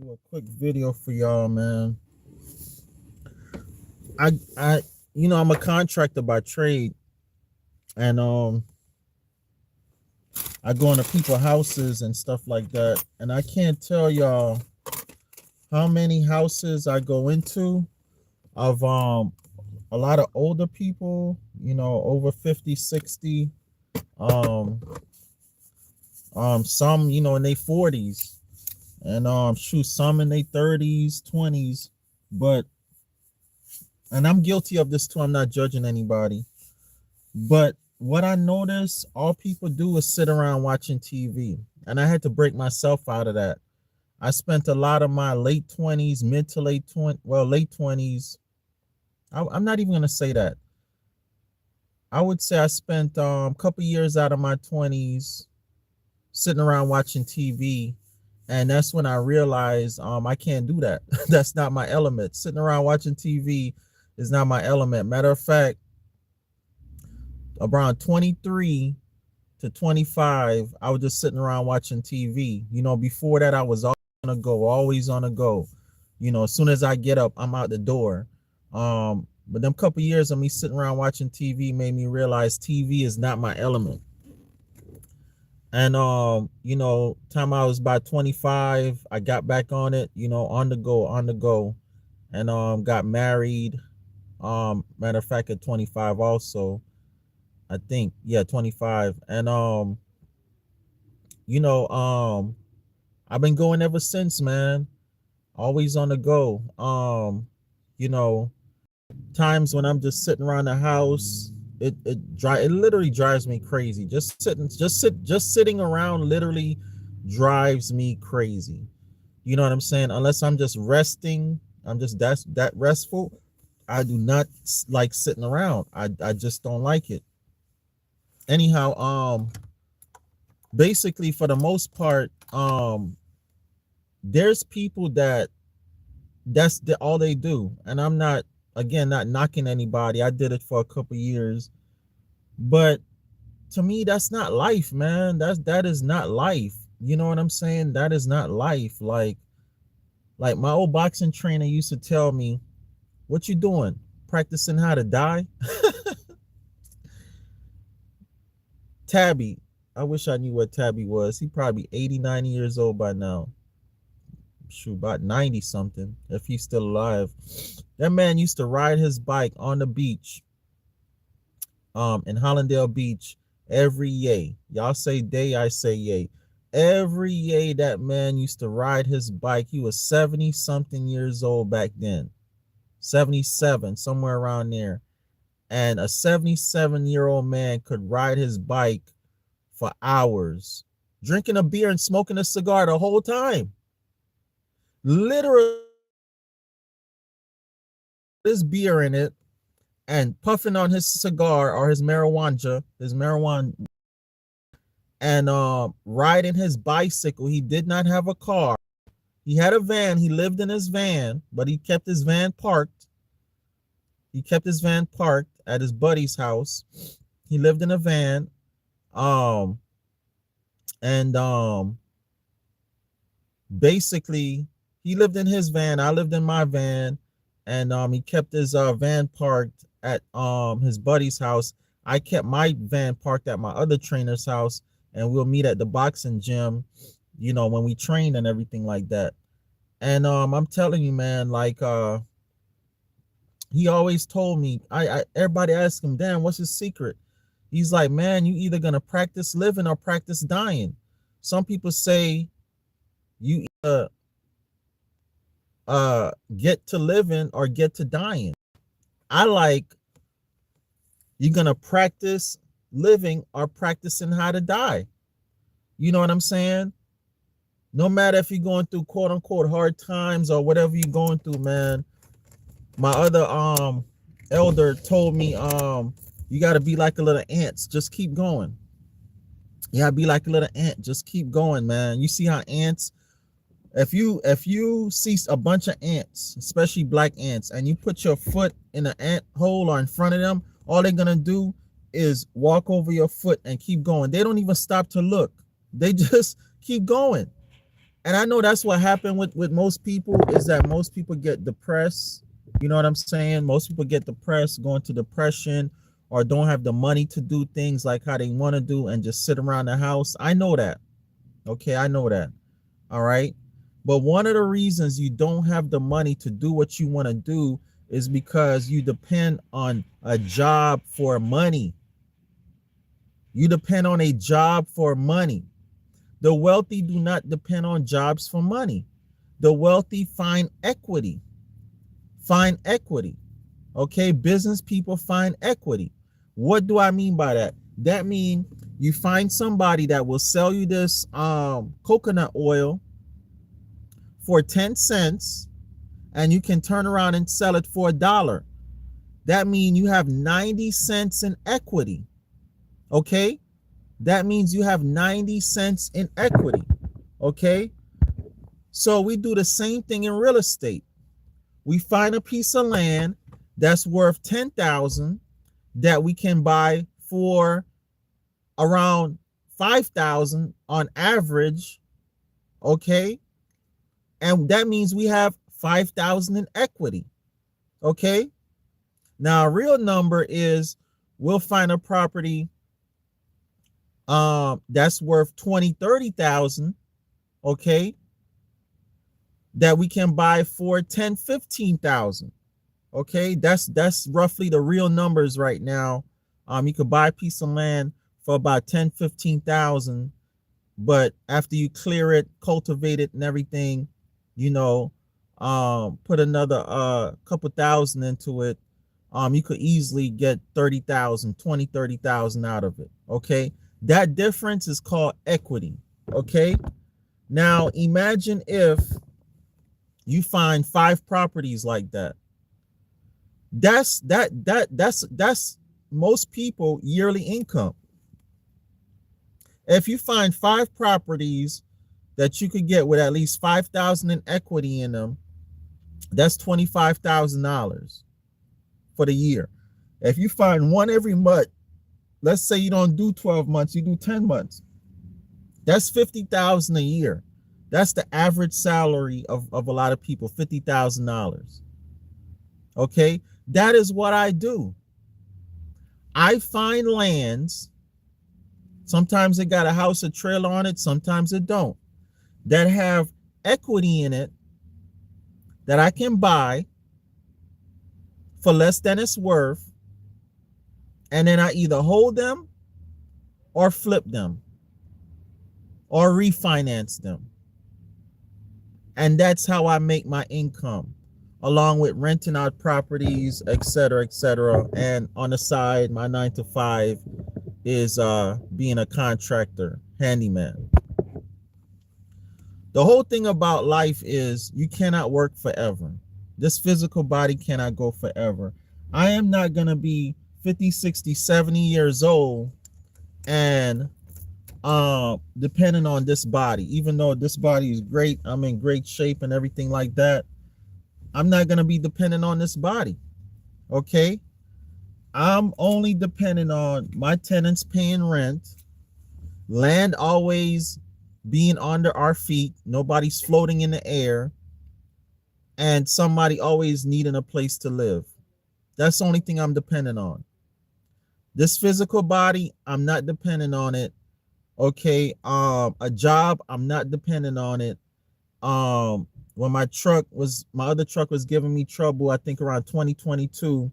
do a quick video for y'all, man. I I'm a contractor by trade, and I go into people's houses and stuff like that. And I can't tell y'all how many houses I go into of a lot of older people, over 50, 60, um, some, in their 40s, and shoot, some in their 30s, 20s, but and I'm guilty of this too. I'm not judging anybody. But what I notice, all people do is sit around watching TV. And I had to break myself out of that. I spent a lot of my late 20s, mid to late 20s, well, late 20s. I'm not even going to say that. I would say I spent a couple years out of my 20s sitting around watching TV. And that's when I realized I can't do that. That's not my element. Sitting around watching TV is not my element. Matter of fact, around 23 to 25, I was just sitting around watching TV. Before that, I was always on a go. As soon as I get up, I'm out the door. But them couple years of me sitting around watching TV made me realize TV is not my element. And time I was about 25, I got back on it, on the go, and got married. Matter of fact, at 25 also. I think, yeah, 25. And I've been going ever since, man. Always on the go. Times when I'm just sitting around the house, it literally drives me crazy. Just sitting around literally drives me crazy. You know what I'm saying? Unless I'm just resting, I'm just that restful. I do not like sitting around. I just don't like it. Anyhow, basically for the most part, there's people that's all they do. And I'm not, again, not knocking anybody. I did it for a couple years, but to me, that's not life, man. That is not life. You know what I'm saying? That is not life. Like my old boxing trainer used to tell me, what you doing? Practicing how to die? Tabby, I wish I knew what Tabby was. He probably 80, 90 years old by now. Shoot, about 90 something, if he's still alive. That man used to ride his bike on the beach, in Hollandale Beach, every yay. Y'all say day, I say yay. Every yay that man used to ride his bike. He was 70 something years old back then. 77, somewhere around there. And a 77-year-old man could ride his bike for hours, drinking a beer and smoking a cigar the whole time. Literally, this beer in it and puffing on his cigar or his marijuana, and riding his bicycle. He did not have a car. He had a van. He lived in his van, but he kept his van parked. He kept his van parked at his buddy's house. He lived in a van. Basically, he lived in his van. I lived in my van. And he kept his van parked at his buddy's house. I kept my van parked at my other trainer's house, and we'll meet at the boxing gym, when we train and everything like that. And I'm telling you, man, like he always told me, everybody asked him, damn, what's his secret? He's like, man, you either gonna practice living or practice dying. Some people say you either get to living or get to dying. I like, you're gonna practice living or practicing how to die. You know what I'm saying? No matter if you're going through quote unquote hard times or whatever you're going through, man. My other elder told me you gotta be like a little ants, just keep going. You gotta be like a little ant, just keep going, man. You see how ants, if you see a bunch of ants, especially black ants, and you put your foot in an ant hole or in front of them, all they're gonna do is walk over your foot and keep going. They don't even stop to look. They just keep going. And I know that's what happened with most people, is that most people get depressed. You know what I'm saying? Most people get depressed, go into depression, or don't have the money to do things like how they want to do and just sit around the house. I know that. Okay, I know that. All right. But one of the reasons you don't have the money to do what you want to do is because you depend on a job for money. You depend on a job for money. The wealthy do not depend on jobs for money. The wealthy find equity. Find equity. Okay, business people find equity. What do I mean by that? That means you find somebody that will sell you this coconut oil for 10 cents, and you can turn around and sell it for $1. That means you have 90 cents in equity. Okay? That means you have 90 cents in equity. Okay? So we do the same thing in real estate. We find a piece of land that's worth 10,000 that we can buy for around 5,000 on average. Okay? And that means we have 5,000 in equity. Okay? Now, a real number is we'll find a property that's worth 20, 30,000, okay, that we can buy for 10, 15,000. Okay, that's roughly the real numbers right now. You could buy a piece of land for about 10, 15,000, but after you clear it, cultivate it and everything, you know, put another couple thousand into it, you could easily get 30,000, 20, 30,000 out of it. Okay, that difference is called equity. Okay, now imagine if you find 5 properties like that. That's most people yearly income. If you find 5 properties that you could get with at least 5,000 in equity in them, that's $25,000 for the year. If you find one every month, let's say you don't do 12 months, you do 10 months, that's 50,000 a year. That's the average salary of a lot of people, $50,000. Okay, that is what I do. I find lands, sometimes it got a house, a trailer on it, sometimes it don't, that have equity in it that I can buy for less than it's worth, and then I either hold them or flip them or refinance them. And that's how I make my income, along with renting out properties, etc., etc. And on the side, my 9 to 5 is being a contractor, handyman. The whole thing about life is you cannot work forever. This physical body cannot go forever. I am not going to be 50, 60, 70 years old and depending on this body. Even though this body is great, I'm in great shape and everything like that, I'm not going to be dependent on this body. Okay, I'm only dependent on my tenants paying rent, land always being under our feet, nobody's floating in the air, and somebody always needing a place to live. That's the only thing I'm dependent on. This physical body, I'm not dependent on it. Okay, a job, I'm not dependent on it. When my other truck was giving me trouble, I think around 2022,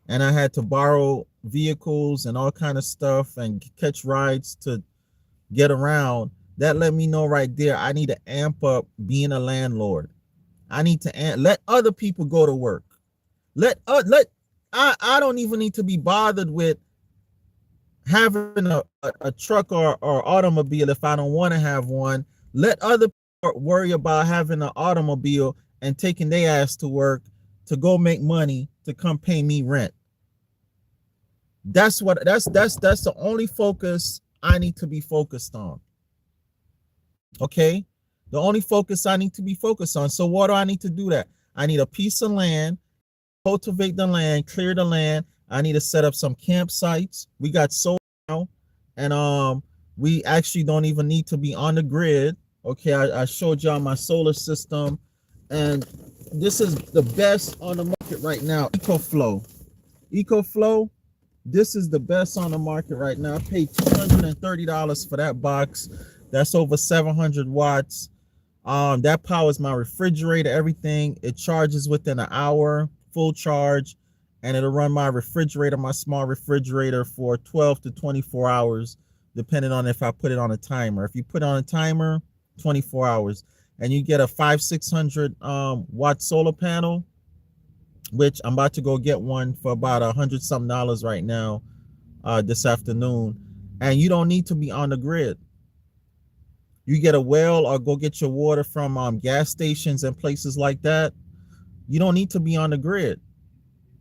and I had to borrow vehicles and all kind of stuff and catch rides to get around. That let me know right there, I need to amp up being a landlord. I need to let other people go to work. I don't even need to be bothered with having a truck or automobile if I don't want to have one. Let other people worry about having an automobile and taking their ass to work to go make money to come pay me rent. That's the only focus I need to be focused on. Okay, the only focus I need to be focused on. So what do I need to do that? I need a piece of land, cultivate the land, clear the land. I need to set up some campsites. We got solar now, and we actually don't even need to be on the grid. Okay, I showed y'all my solar system, and this is the best on the market right now. EcoFlow, this is the best on the market right now. I paid $230 for that box. That's over 700 watts. That powers my refrigerator, everything. It charges within an hour, full charge, and it'll run my refrigerator, my small refrigerator, for 12 to 24 hours, depending on if I put it on a timer. If you put it on a timer, 24 hours, and you get a 600 watt solar panel, which I'm about to go get one for about $100 something right now, this afternoon, and you don't need to be on the grid. You get a well or go get your water from gas stations and places like that. You don't need to be on the grid.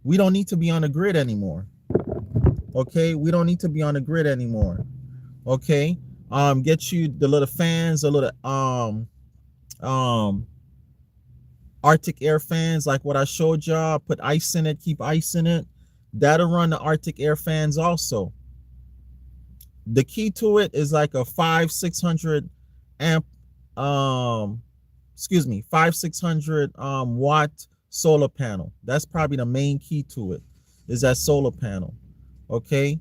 We don't need to be on the grid anymore. Okay, we don't need to be on the grid anymore. Okay, get you the little fans, a little Arctic air fans like what I showed y'all. Put ice in it, keep ice in it. That'll run the Arctic air fans also. The key to it is like a 600 amp, 600 watt solar panel. That's probably the main key to it, is that solar panel. Okay,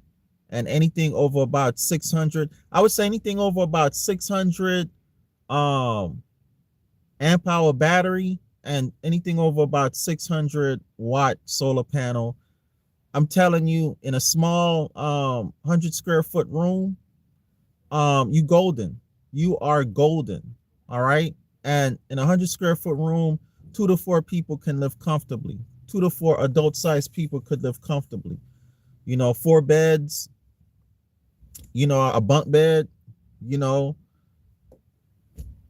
and anything over about 600, I would say anything over about 600 amp hour battery, and anything over about 600 watt solar panel. I'm telling you, in a small 100 square foot room, you golden. You are golden. All right. And in a 100 square foot room, 2 to 4 people can live comfortably. 2 to 4 adult sized people could live comfortably. 4 beds, a bunk bed,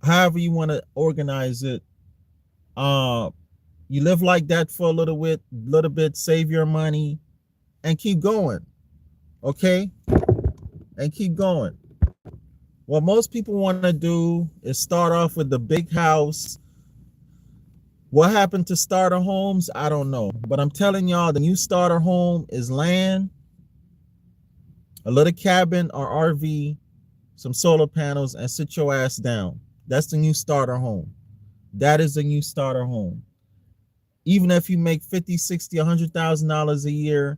however you want to organize it. You live like that for a little bit, save your money, and keep going. Okay, and keep going. What most people want to do is start off with the big house. What happened to starter homes? I don't know, but I'm telling y'all, the new starter home is land, a little cabin or RV, some solar panels, and sit your ass down. That's the new starter home. That is the new starter home. Even if you make $50, $60, $100,000 a year,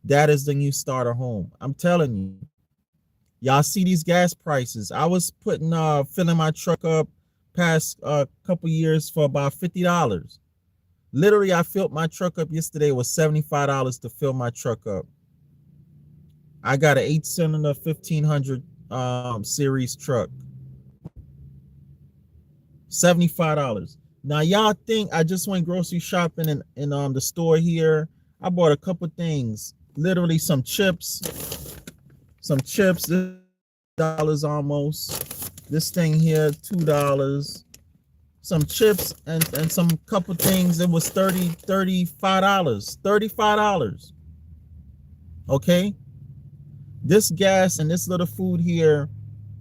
that is the new starter home. I'm telling you. Y'all see these gas prices. I was filling my truck up past a couple years for about $50. Literally, I filled my truck up yesterday. It was $75 to fill my truck up. I got an 8-cylinder 1500 series truck. $75. Now y'all think I just went grocery shopping in the store here. I bought a couple things. Literally some chips. This $1 almost. This thing here, $2. Some chips and some couple things. It was $35. $35. Okay. This gas and this little food here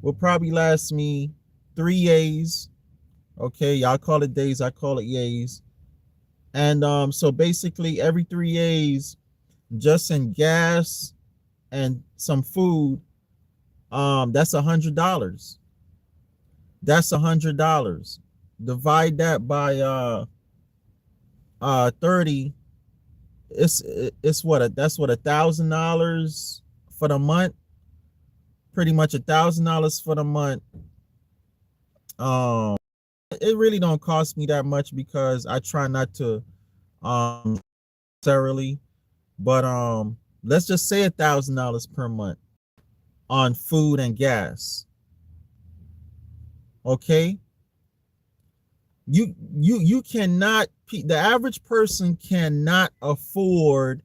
will probably last me 3 yays. Okay, y'all call it days, I call it yays. And so basically every 3 yays, just in gas and some food, that's $100. That's $100. Divide that by 30. It's what, that's what, $1,000 for the month. Pretty much $1,000 for the month. It really don't cost me that much because I try not to necessarily, but let's just say $1,000 per month on food and gas. Okay, you cannot, the average person cannot afford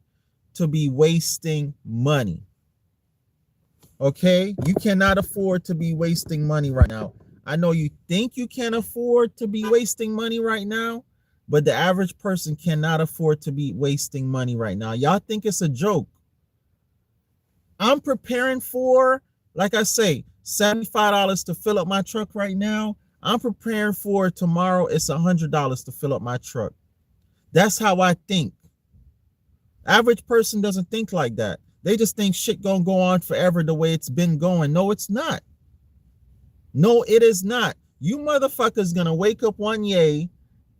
to be wasting money. Okay, you cannot afford to be wasting money right now. I know you think you can afford to be wasting money right now, but the average person cannot afford to be wasting money right now. Y'all think it's a joke. I'm preparing for, like I say, $75 to fill up my truck right now. I'm preparing for tomorrow. It's $100 to fill up my truck. That's how I think. Average person doesn't think like that. They just think shit gonna go on forever the way it's been going. No, it's not. No, it is not. You motherfuckers gonna wake up one day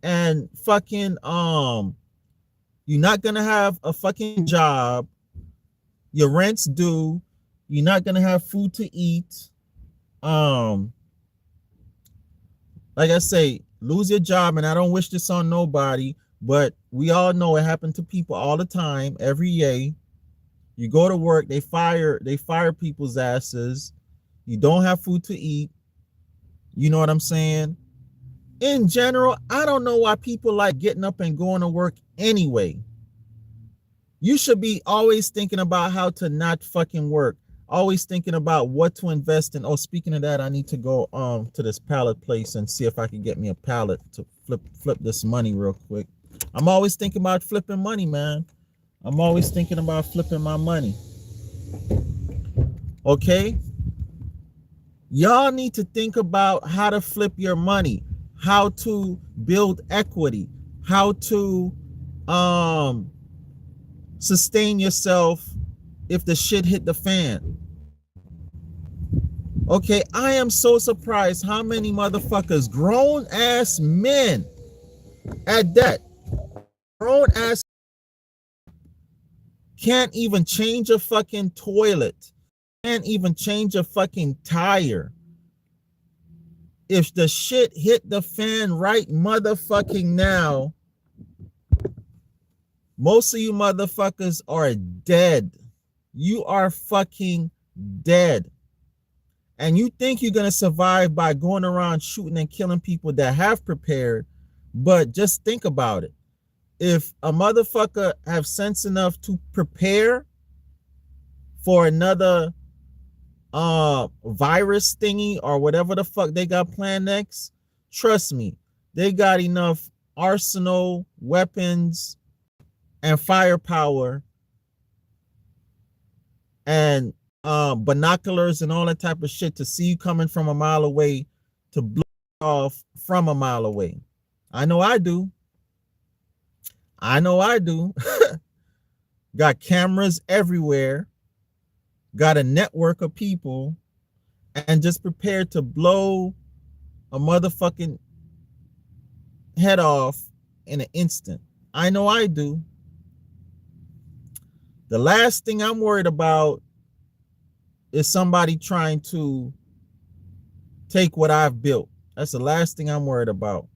and fucking you're not gonna have a fucking job, your rent's due, you're not gonna have food to eat. Like I say, lose your job, and I don't wish this on nobody, but we all know it happened to people all the time, every day. You go to work, they fire people's asses. You don't have food to eat. You know what I'm saying? In general, I don't know why people like getting up and going to work anyway. You should be always thinking about how to not fucking work. Always thinking about what to invest in. Oh, speaking of that, I need to go to this pallet place and see if I can get me a pallet to flip this money real quick. I'm always thinking about flipping money, man. I'm always thinking about flipping my money. Okay? Y'all need to think about how to flip your money, how to build equity, how to sustain yourself if the shit hit the fan. Okay, I am so surprised how many motherfuckers, grown ass men at that, grown ass, can't even change a fucking toilet, can't even change a fucking tire. If the shit hit the fan right motherfucking now, most of you motherfuckers are dead. You are fucking dead. And you think you're going to survive by going around shooting and killing people that have prepared. But just think about it. If a motherfucker have sense enough to prepare for another virus thingy or whatever the fuck they got planned next, trust me, they got enough arsenal, weapons, and firepower and binoculars and all that type of shit to see you coming from a mile away, to blow off from a mile away. I know I do. Got cameras everywhere, got a network of people, and just prepared to blow a motherfucking head off in an instant. I know I do. The last thing I'm worried about is somebody trying to take what I've built. That's the last thing I'm worried about.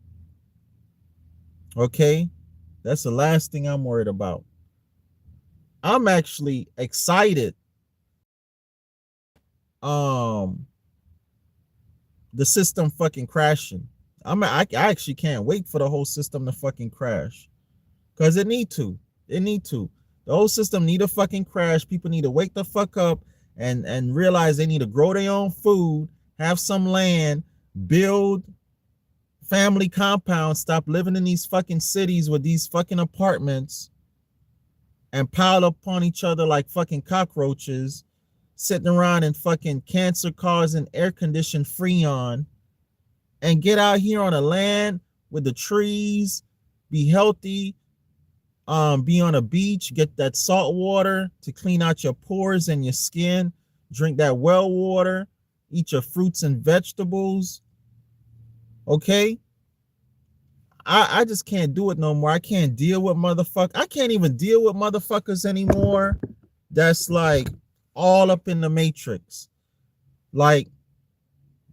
Okay? That's the last thing I'm worried about. I'm actually excited. The system fucking crashing. I actually can't wait for the whole system to fucking crash. Because it need to. The whole system need to fucking crash. People need to wake the fuck up and realize they need to grow their own food, have some land, build family compounds, stop living in these fucking cities with these fucking apartments and pile up on each other like fucking cockroaches, sitting around in fucking cancer causing air conditioned Freon, and get out here on a land with the trees, be healthy, be on a beach, get that salt water to clean out your pores and your skin, drink that well water, eat your fruits and vegetables. Okay? I just can't do it no more. I can't deal with motherfuckers. I can't even deal with motherfuckers anymore. That's like all up in the matrix. Like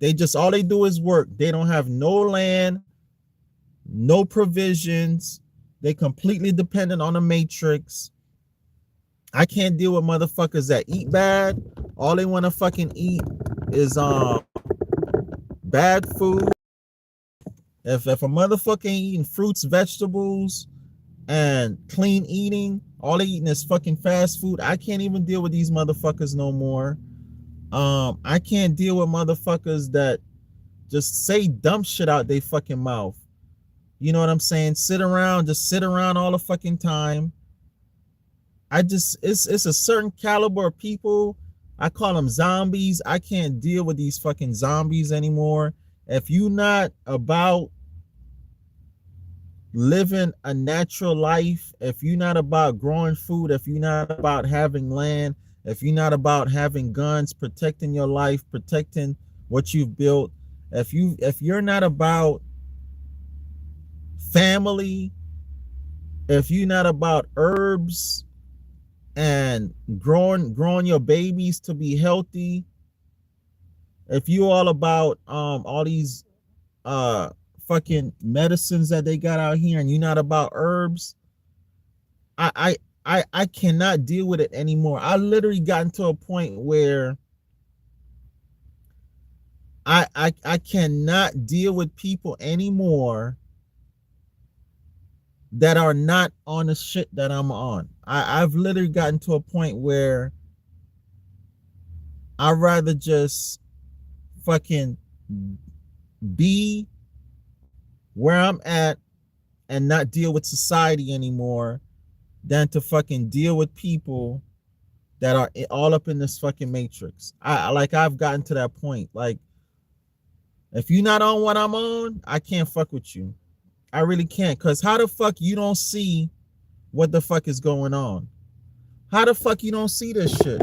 they just, all they do is work. They don't have no land, no provisions. They completely dependent on the matrix. I can't deal with motherfuckers that eat bad. All they want to fucking eat is bad food. If a motherfucker ain't eating fruits, vegetables, and clean eating, all they eating is fucking fast food. I can't even deal with these motherfuckers no more. I can't deal with motherfuckers that just say dumb shit out they fucking mouth. You know what I'm saying? Sit around all the fucking time. It's a certain caliber of people. I call them zombies. I can't deal with these fucking zombies anymore. If you not about living a natural life, if you're not about growing food, if you're not about having land, if you're not about having guns, protecting your life, protecting what you've built, If you're not about family, if you're not about herbs and growing your babies to be healthy, if you all about all these uh fucking medicines that they got out here and you're not about herbs, I I I cannot deal with it anymore. I literally gotten to a point where I cannot deal with people anymore that are not on the shit that I'm on. I've literally gotten to a point where I'd rather just fucking be where I'm at and not deal with society anymore than to fucking deal with people that are all up in this fucking matrix. I've gotten to that point. Like, if you're not on what I'm on, I can't fuck with you. I really can't. Cause how the fuck you don't see what the fuck is going on? How the fuck you don't see this shit?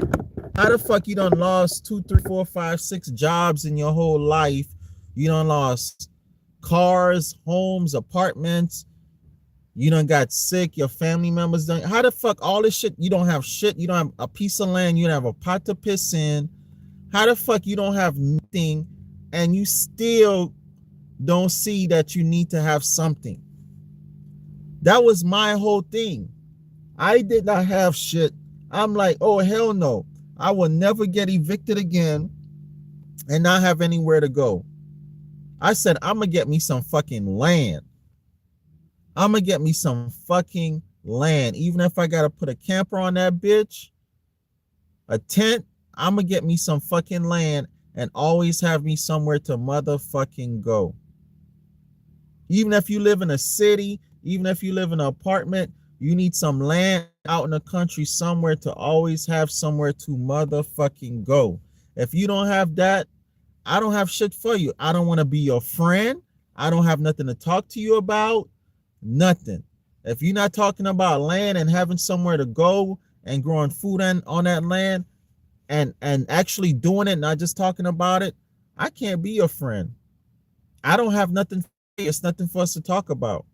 How the fuck you done lost 2, 3, 4, 5, 6 jobs in your whole life? You done lost cars, homes, apartments. You done got sick. Your family members done. How the fuck all this shit? You don't have shit. You don't have a piece of land. You don't have a pot to piss in. How the fuck you don't have nothing, and you still don't see that you need to have something? That was my whole thing. I did not have shit. I'm like, oh hell no. I will never get evicted again and not have anywhere to go. I said, I'm gonna get me some fucking land. I'm gonna get me some fucking land. Even if I gotta put a camper on that bitch, a tent, I'm gonna get me some fucking land and always have me somewhere to motherfucking go. Even if you live in a city, even if you live in an apartment, you need some land out in the country somewhere to always have somewhere to motherfucking go. If you don't have that, I don't have shit for you. I don't want to be your friend. I don't have nothing to talk to you about. Nothing. If you're not talking about land and having somewhere to go and growing food on that land and actually doing it, not just talking about it, I can't be your friend. I don't have nothing for you. It's nothing for us to talk about.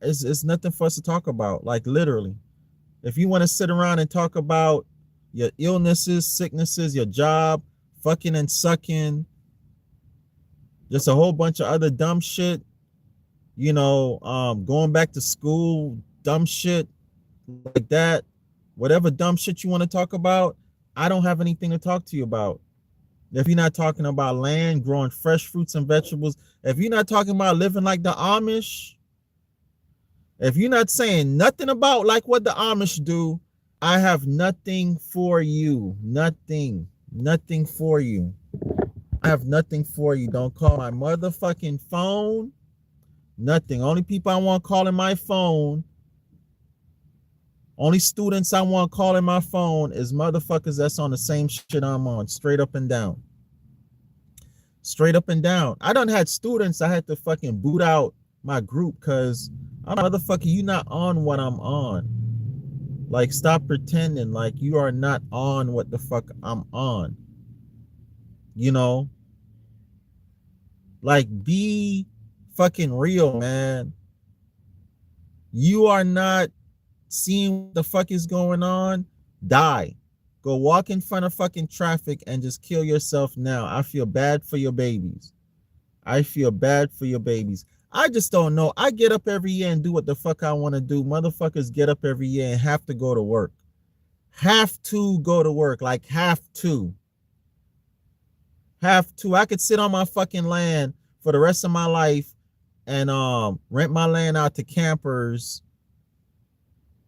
It's nothing for us to talk about, like literally. If you want to sit around and talk about your illnesses, sicknesses, your job, fucking and sucking, just a whole bunch of other dumb shit, going back to school, dumb shit like that, whatever dumb shit you want to talk about, I don't have anything to talk to you about. If you're not talking about land, growing fresh fruits and vegetables, if you're not talking about living like the Amish, if you're not saying nothing about like what the Amish do, I have nothing for you. Nothing for you. I have nothing for you. Don't call my motherfucking phone. Nothing. Only people I want calling my phone, only students I want calling my phone is motherfuckers that's on the same shit I'm on, straight up and down. Straight up and down. I done had students I had to fucking boot out my group because I'm motherfucker, you not on what I'm on. Like, stop pretending like you are not on what the fuck I'm on. Like, be fucking real, man. You are not seeing what the fuck is going on. Die. Go walk in front of fucking traffic and just kill yourself now. I feel bad for your babies. I feel bad for your babies. I just don't know. I get up every year and do what the fuck I want to do. Motherfuckers get up every year and have to go to work. Have to go to work. Like, have to. Have to. I could sit on my fucking land for the rest of my life and rent my land out to campers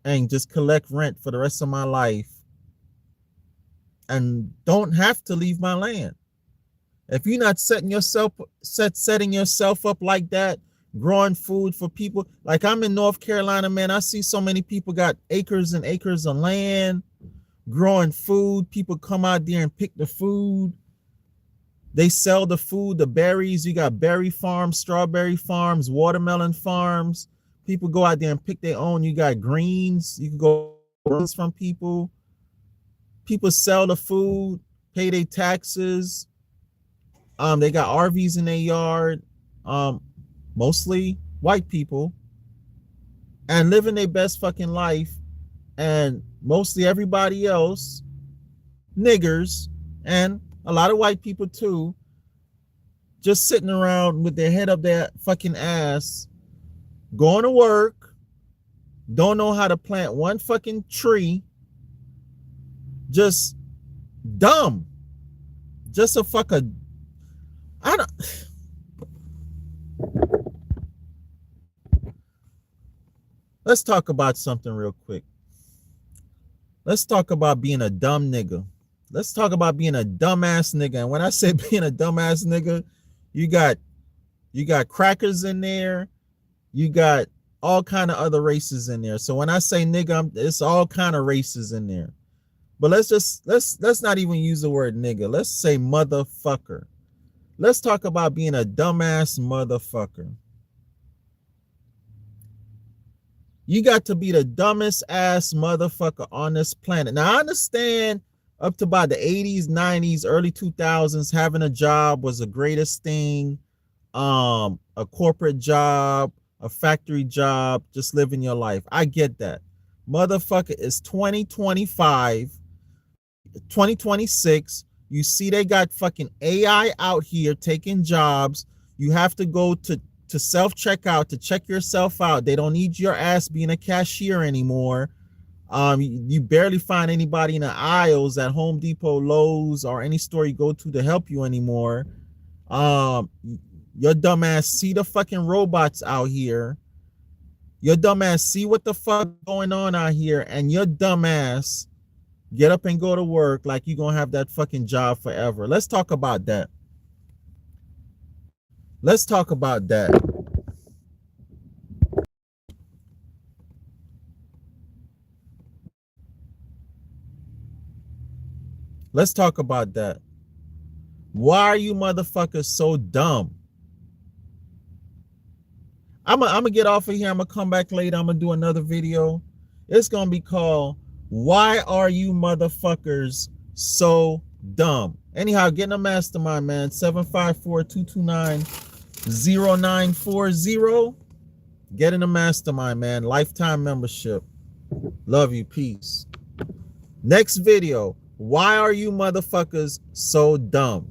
and just collect rent for the rest of my life and don't have to leave my land. If you're not setting yourself up like that, growing food for people, like I'm in North Carolina, man, I see so many people got acres and acres of land, growing food. People come out there and pick the food. They sell the food, the berries. You got berry farms, strawberry farms, watermelon farms. People go out there and pick their own. You got greens. You can go greens from people. People sell the food. pay their taxes. They got RVs in their yard. Mostly white people, and living their best fucking life, and mostly everybody else, niggers, and a lot of white people too, just sitting around with their head up their fucking ass, going to work, don't know how to plant one fucking tree, just dumb, just a fucking, I don't. Let's talk about something real quick. Let's talk about being a dumb nigga. Let's talk about being a dumbass nigga. And when I say being a dumbass nigga, you got crackers in there, you got all kind of other races in there. So when I say nigga, it's all kind of races in there. But let's not even use the word nigga. Let's say motherfucker. Let's talk about being a dumbass motherfucker. You got to be the dumbest ass motherfucker on this planet. Now, I understand up to about the 80s, 90s, early 2000s, having a job was the greatest thing. A corporate job, a factory job, just living your life. I get that. Motherfucker, it's 2025, 2026. You see they got fucking AI out here taking jobs. You have to go to self-checkout to check yourself out. They don't need your ass being a cashier anymore. You barely find anybody in the aisles at Home Depot, Lowe's, or any store you go to help you anymore. Your dumb ass see the fucking robots out here. Your dumb ass see what the fuck going on out here, and your dumb ass get up and go to work like you're gonna have that fucking job forever. Let's talk about that. Let's talk about that. Let's talk about that. Why are you motherfuckers so dumb? I'm gonna get off of here. I'm gonna come back later. I'm gonna do another video. It's gonna be called "Why Are You Motherfuckers So Dumb?" Anyhow, get in a mastermind, man. 754-229-0940. Get in a mastermind, man. Lifetime membership. Love you. Peace. Next video. Why are you motherfuckers so dumb?